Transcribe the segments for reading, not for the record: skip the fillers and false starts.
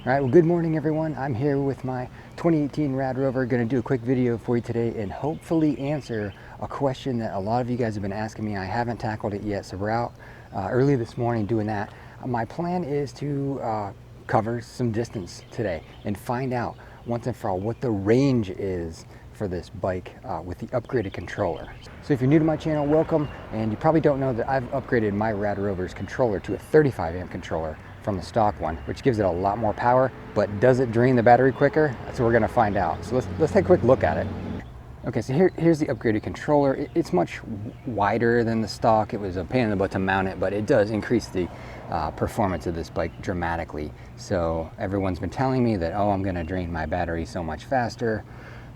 All right, well, good morning, everyone. I'm here with my 2018 Rad Rover. Going to do a quick video for you today and hopefully answer a question that a lot of you guys have been asking me. I haven't tackled it yet, so we're out early this morning doing that. My plan is to cover some distance today and find out once and for all what the range is for this bike with the upgraded controller. So if you're new to my channel, welcome, and you probably don't know that I've upgraded my Rad Rover's controller to a 35 amp controller from the stock one, which gives it a lot more power, but does it drain the battery quicker? That's what we're gonna find out. So let's take a quick look at it. Okay, so here's the upgraded controller. It's much wider than the stock. It was a pain in the butt to mount it, but it does increase the performance of this bike dramatically. So everyone's been telling me that, oh, I'm gonna drain my battery so much faster.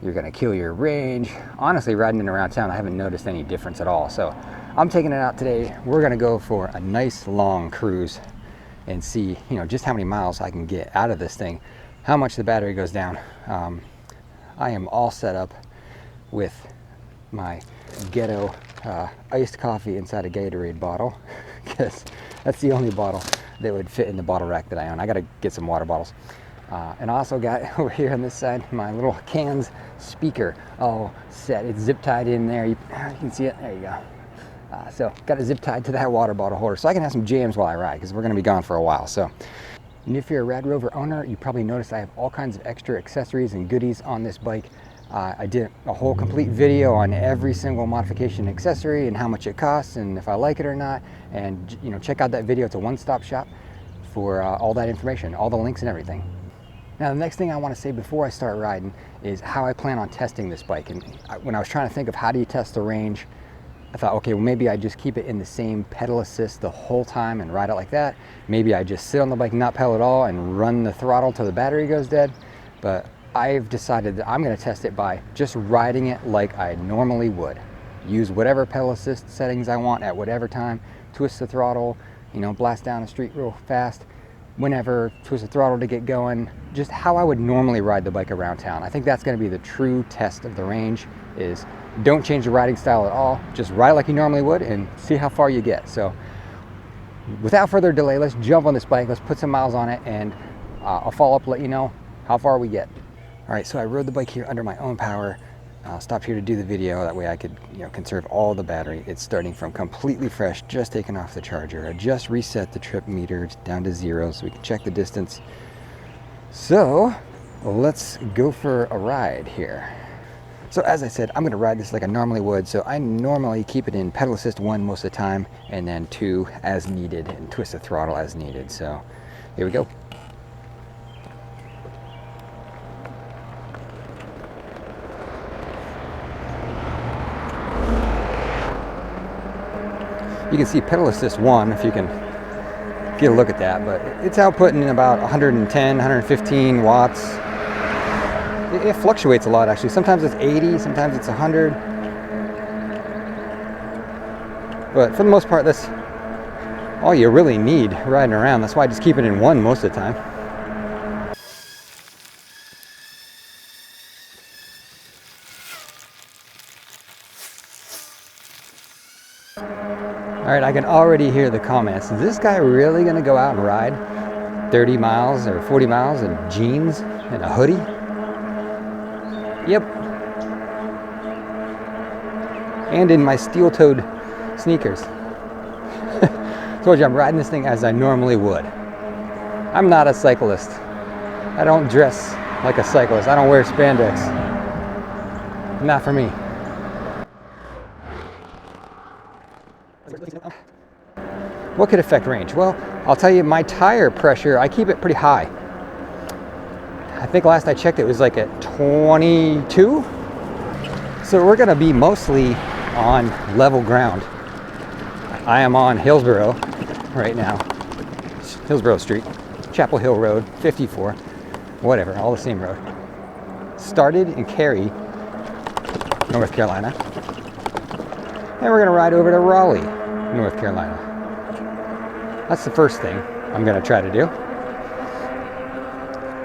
You're gonna kill your range. Honestly, riding it around town, I haven't noticed any difference at all. So I'm taking it out today. We're gonna go for a nice long cruise and see, just how many miles I can get out of this thing, how much the battery goes down. I am all set up with my ghetto iced coffee inside a Gatorade bottle, because that's the only bottle that would fit in the bottle rack that I own. I gotta get some water bottles. And I also got over here on this side my little cans speaker all set. It's zip tied in there. You can see it. There you go. So got it zip tied to that water bottle holder so I can have some jams while I ride, because we're going to be gone for a while. So, and if you're a Rad Rover owner, you probably noticed I have all kinds of extra accessories and goodies on this bike. I did a whole complete video on every single modification accessory and how much it costs and if I like it or not. And check out that video. It's a one-stop shop for all that information, all the links and everything. Now, the next thing I want to say before I start riding is how I plan on testing this bike. And when I was trying to think of how do you test the range, I thought, okay, well, maybe I just keep it in the same pedal assist the whole time and ride it like that. Maybe I just sit on the bike, not pedal at all, and run the throttle till the battery goes dead. But I've decided that I'm going to test it by just riding it like I normally would. Use whatever pedal assist settings I want at whatever time, twist the throttle, blast down the street real fast, whenever, twist the throttle to get going, just how I would normally ride the bike around town. I think that's going to be the true test of the range, is don't change the riding style at all. Just ride like you normally would and see how far you get. So without further delay, let's jump on this bike. Let's put some miles on it, and I'll follow up, let you know how far we get. All right, so I rode the bike here under my own power. Stopped here to do the video. That way I could conserve all the battery. It's starting from completely fresh, just taken off the charger. I just reset the trip meter down to 0 so we can check the distance. So let's go for a ride here. So as I said, I'm going to ride this like I normally would. So I normally keep it in pedal assist 1 most of the time, and then 2 as needed, and twist the throttle as needed. So here we go. You can see pedal assist 1 if you can get a look at that, but it's outputting about 110, 115 watts. It fluctuates a lot, actually. Sometimes it's 80, sometimes it's 100. But for the most part, that's all you really need riding around. That's why I just keep it in 1 most of the time. All right, I can already hear the comments. Is this guy really gonna go out and ride 30 miles or 40 miles in jeans and a hoodie? Yep. And in my steel-toed sneakers. Told you I'm riding this thing as I normally would. I'm not a cyclist. I don't dress like a cyclist. I don't wear spandex. Not for me. What could affect range? Well, I'll tell you, my tire pressure, I keep it pretty high. I think last I checked it was like at 22. So we're gonna be mostly on level ground. I am on Hillsborough right now. Hillsborough Street, Chapel Hill Road, 54, whatever, all the same road. Started in Cary, North Carolina. And we're gonna ride over to Raleigh, North Carolina. That's the first thing I'm gonna try to do.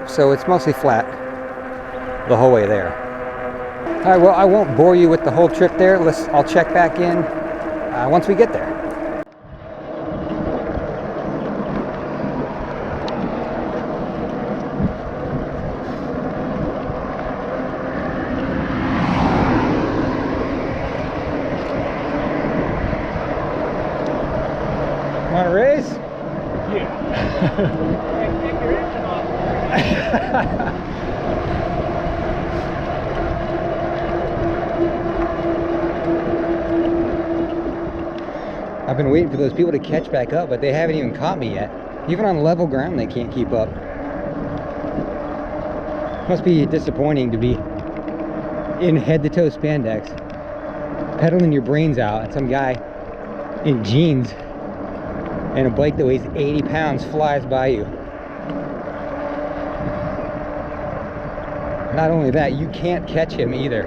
So it's mostly flat the whole way there. All right, well, I won't bore you with the whole trip there. I'll check back in once we get there. Want a race? Yeah. Take your engine off. I've been waiting for those people to catch back up, but they haven't even caught me yet. Even on level ground, they can't keep up. Must be disappointing to be in head-to-toe spandex, pedaling your brains out, and some guy in jeans and a bike that weighs 80 pounds flies by you. Not only that, you can't catch him either.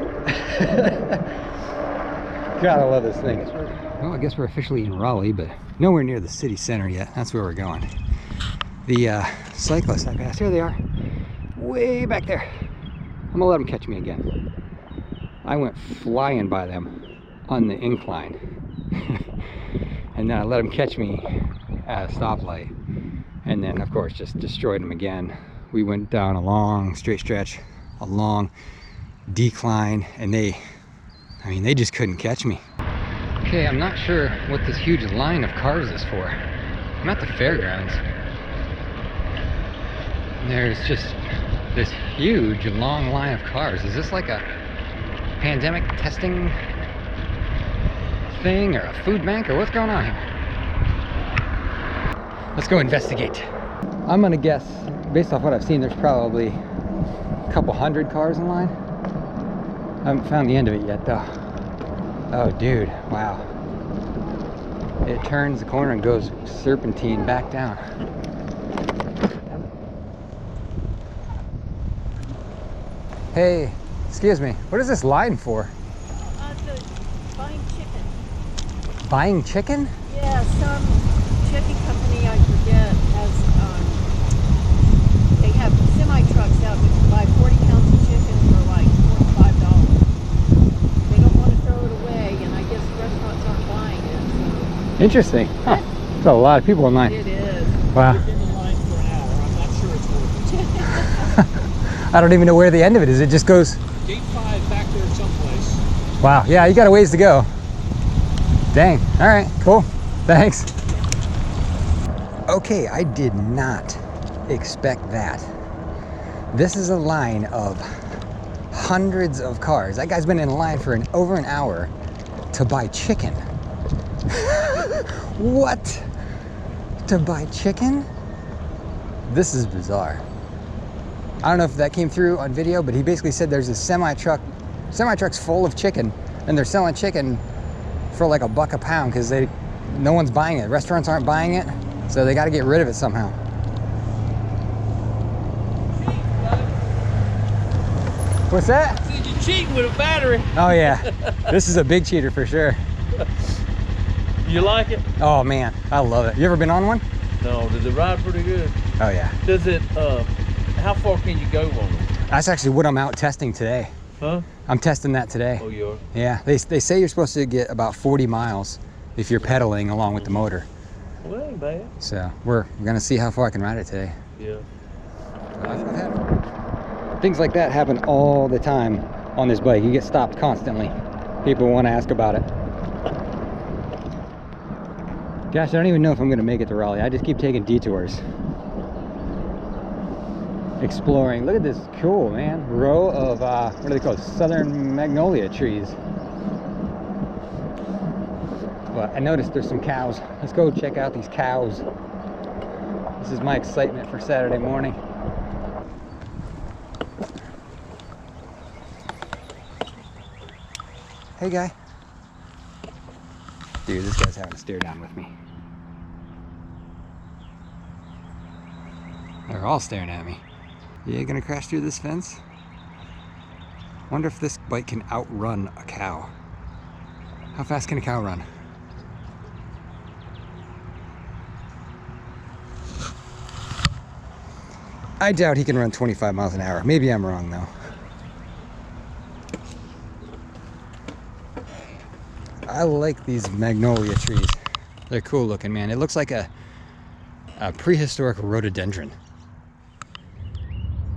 God, I love this thing. Well, I guess we're officially in Raleigh, but nowhere near the city center yet. That's where we're going. The cyclists I passed, here they are, way back there. I'm gonna let them catch me again. I went flying by them on the incline. And then I let them catch me at a stoplight. And then, of course, just destroyed them again. We went down a long straight stretch, a long decline, and they just couldn't catch me. Okay, I'm not sure what this huge line of cars is for. I'm at the fairgrounds. There's just this huge long line of cars. Is this like a pandemic testing thing or a food bank or what's going on here? Let's go investigate. I'm gonna guess, based off what I've seen, there's probably a couple hundred cars in line. I haven't found the end of it yet though. Oh dude, wow. It turns the corner and goes serpentine back down. Hey, excuse me, what is this line for? Buying chicken. Buying chicken? Yeah, some chicken company, I forget, has, they have semi-trucks out that can buy 40 pounds of chicken for like $45. They don't want to throw it away, and I guess restaurants aren't buying it. Interesting. Huh. There's a lot of people in line. It is. Wow. I've been in line for an hour. I'm not sure it's worth it. I don't even know where the end of it is. It just goes. Gate 5 back there someplace. Wow. Yeah, you got a ways to go. Dang. All right. Cool. Thanks. Okay, I did not expect that. This is a line of hundreds of cars. That guy's been in line for over an hour to buy chicken. What? To buy chicken? This is bizarre. I don't know if that came through on video, but he basically said there's a semi-truck's full of chicken, and they're selling chicken for like $1 a pound because no one's buying it. Restaurants aren't buying it, so they got to get rid of it somehow. What's that? Said you're cheating with a battery. Oh yeah, this is a big cheater for sure. You like it? Oh man, I love it. You ever been on one? No. Does it ride pretty good? Oh yeah. Does it? How far can you go on it? That's actually what I'm out testing today. Huh? I'm testing that today. Oh, you are? Yeah, they say you're supposed to get about 40 miles if you're pedaling along with the motor. Well, that ain't bad. So we're gonna see how far I can ride it today. Yeah. Things like that happen all the time on this bike. You get stopped constantly. People want to ask about it. Gosh, I don't even know if I'm gonna make it to Raleigh. I just keep taking detours. Exploring. Look at this cool, man, row of what are they called, southern magnolia trees. But I noticed there's some cows. Let's go check out these cows. This is my excitement for Saturday morning. Hey guy. Dude, this guy's having a stare down with me. They're all staring at me. You gonna crash through this fence? Wonder if this bike can outrun a cow. How fast can a cow run? I doubt he can run 25 miles an hour. Maybe I'm wrong though. I like these magnolia trees. They're cool looking, man. It looks like a prehistoric rhododendron.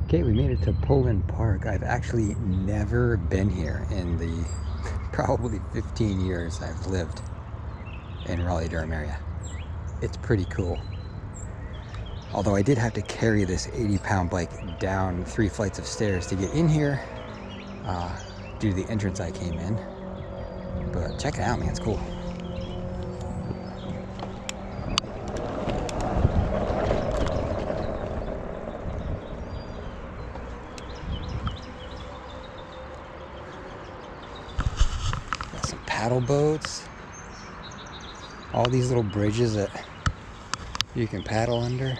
Okay, we made it to Bolton Park. I've actually never been here in the probably 15 years I've lived in Raleigh-Durham area. it's pretty cool. Although I did have to carry this 80-pound bike down 3 flights of stairs to get in here due to the entrance I came in. But check it out, man, it's cool. Got some paddle boats. All these little bridges that you can paddle under.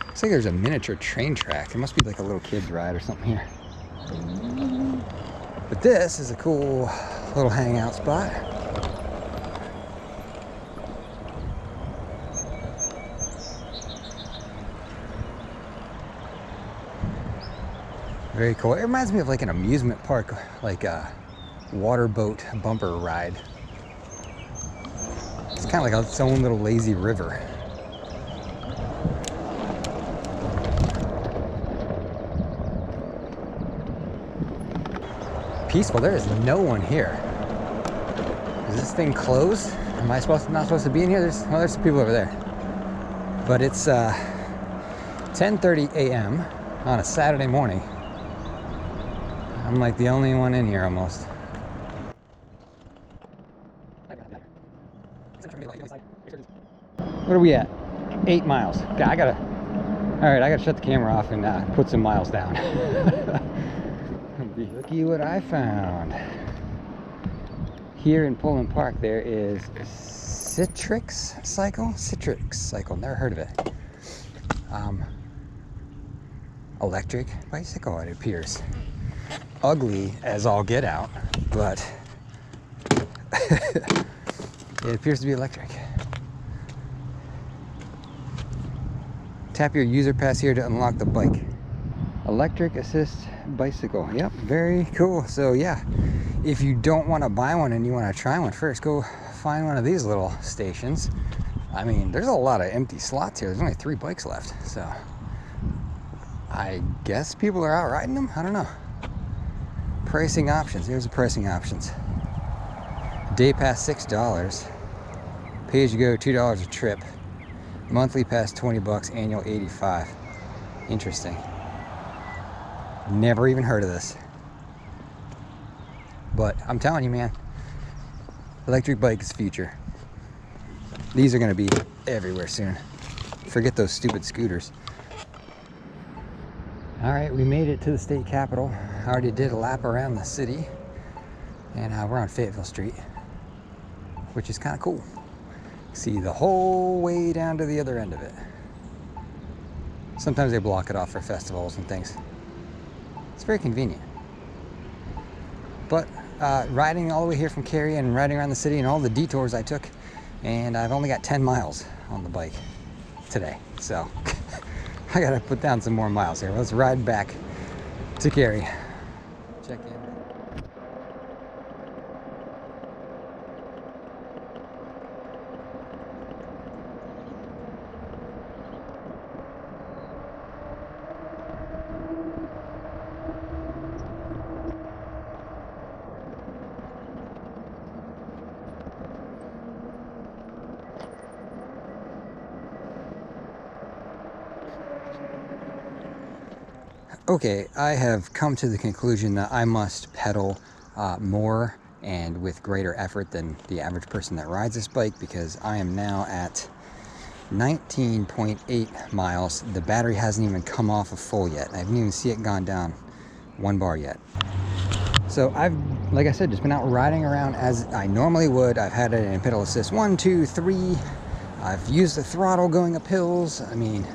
Looks like there's a miniature train track. It must be like a little kid's ride or something here. But this is a cool little hangout spot. Very cool. It reminds me of like an amusement park, like a water boat bumper ride. It's kind of like its own little lazy river. Peaceful. There is no one here. Is this thing closed? Am I not supposed to be in here? There's some people over there. But it's 10:30 a.m. on a Saturday morning. I'm like the only one in here almost. What are we at? 8 miles. God, I gotta shut the camera off and put some miles down. Looky what I found. Here in Pullman Park, there is CitizenCycle. Never heard of it. Electric bicycle, it appears. Ugly as all get out, but it appears to be electric. Tap your user pass here to unlock the bike. Electric assist bicycle. Yep, very cool. So yeah, if you don't want to buy one and you want to try one first, go find one of these little stations. I mean, there's a lot of empty slots here. There's only 3 bikes left, so I guess people are out riding them. I don't know. Pricing options. Here's the pricing options. Day pass $6. Pay as you go $2 a trip. Monthly pass $20. Annual $85. Interesting. Never even heard of this. But I'm telling you, man, electric bike is future. These are going to be everywhere soon. Forget those stupid scooters. All right, we made it to the state capitol. I already did a lap around the city, and we're on Fayetteville Street, which is kind of cool. See the whole way down to the other end of it. Sometimes they block it off for festivals and things. It's very convenient. But riding all the way here from Cary and riding around the city and all the detours I took, and I've only got 10 miles on the bike today. So I gotta put down some more miles here. Let's ride back to Cary. Check in. Okay, I have come to the conclusion that I must pedal more and with greater effort than the average person that rides this bike, because I am now at 19.8 miles. The battery hasn't even come off of full yet. I haven't even seen it gone down 1 bar yet. So I've, like I said, just been out riding around as I normally would. I've had it in pedal assist 1, 2, 3. I've used the throttle going up hills. I mean,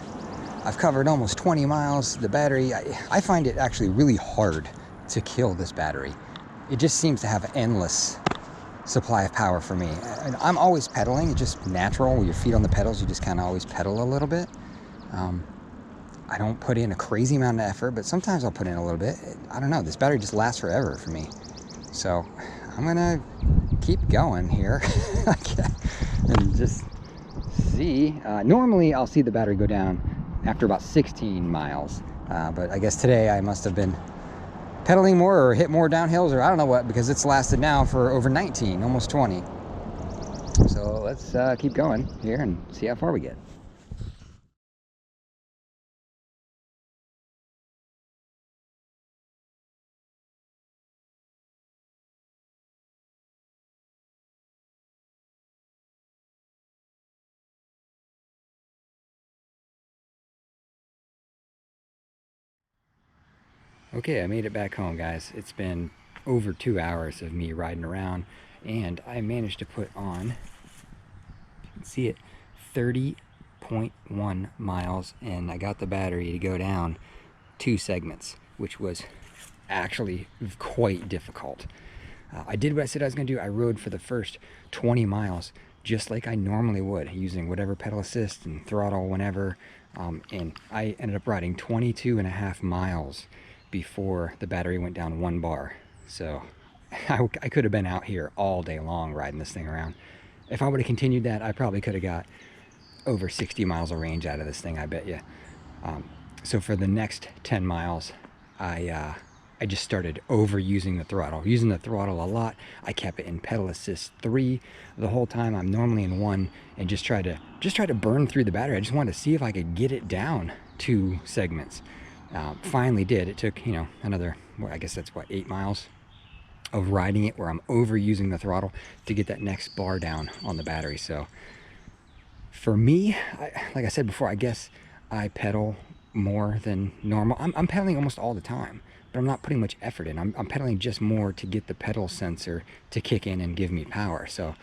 I've covered almost 20 miles. The battery, I find it actually really hard to kill this battery. It just seems to have an endless supply of power for me. And I'm always pedaling. It's just natural. With your feet on the pedals, you just kind of always pedal a little bit. I don't put in a crazy amount of effort, but sometimes I'll put in a little bit. I don't know. This battery just lasts forever for me. So I'm gonna keep going here and just see. Normally I'll see the battery go down after about 16 miles. But I guess today I must have been pedaling more or hit more downhills, or I don't know what, because it's lasted now for over 19, almost 20. So let's keep going here and see how far we get. Okay, I made it back home, guys. It's been over 2 hours of me riding around, and I managed to put on, you can see it, 30.1 miles, and I got the battery to go down 2 segments, which was actually quite difficult. I did what I said I was going to do. I rode for the first 20 miles just like I normally would, using whatever pedal assist and throttle whenever, and I ended up riding 22.5 miles before the battery went down 1 bar. So I could have been out here all day long riding this thing around. If I would have continued that, I probably could have got over 60 miles of range out of this thing, I bet you. So for the next 10 miles, I just started overusing the throttle, using the throttle a lot. I kept it in pedal assist 3 the whole time. I'm normally in 1, and just try to burn through the battery. I just wanted to see if I could get it down 2 segments. Finally did. It took, you know, another, I guess that's what, 8 miles of riding it where I'm overusing the throttle to get that next bar down on the battery. So for me, like I said before, I guess I pedal more than normal. I'm pedaling almost all the time, but I'm not putting much effort in. I'm pedaling just more to get the pedal sensor to kick in and give me power. So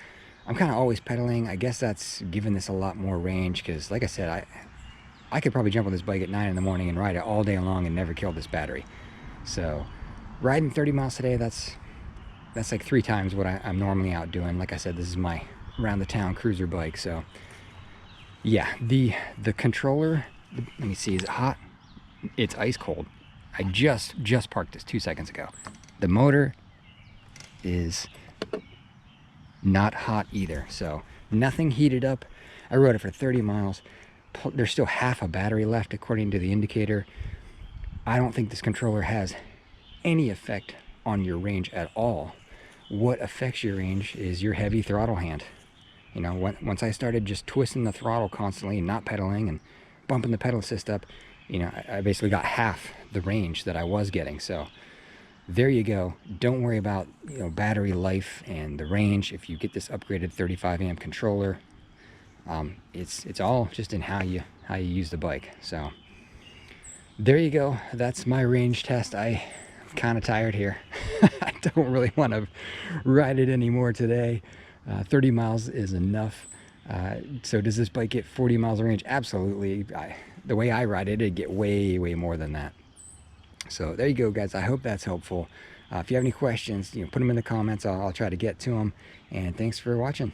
I'm kind of always pedaling. I guess that's giving this a lot more range, because like I said, I could probably jump on this bike at 9 in the morning and ride it all day long and never kill this battery. So riding 30 miles today, that's like 3 times what I'm normally out doing. Like I said, this is my around the town cruiser bike. So yeah, the controller, let me see, is it hot? It's ice cold. I just parked this 2 seconds ago. The motor is not hot either, so nothing heated up. I rode it for 30 miles. There's still half a battery left according to the indicator. I don't think this controller has any effect on your range at all. What affects your range is your heavy throttle hand. You know, once I started just twisting the throttle constantly and not pedaling and bumping the pedal assist up, you know, I basically got half the range that I was getting. So there you go. Don't worry about, you know, battery life and the range if you get this upgraded 35 amp controller. It's all just in how you use the bike. So there you go. That's my range test. I'm kind of tired here. I don't really want to ride it anymore today. 30 miles is enough. So does this bike get 40 miles of range? Absolutely. The way I ride it, it'd get way more than that. So there you go, guys. I hope that's helpful. If you have any questions, you know, put them in the comments. I'll try to get to them. And thanks for watching.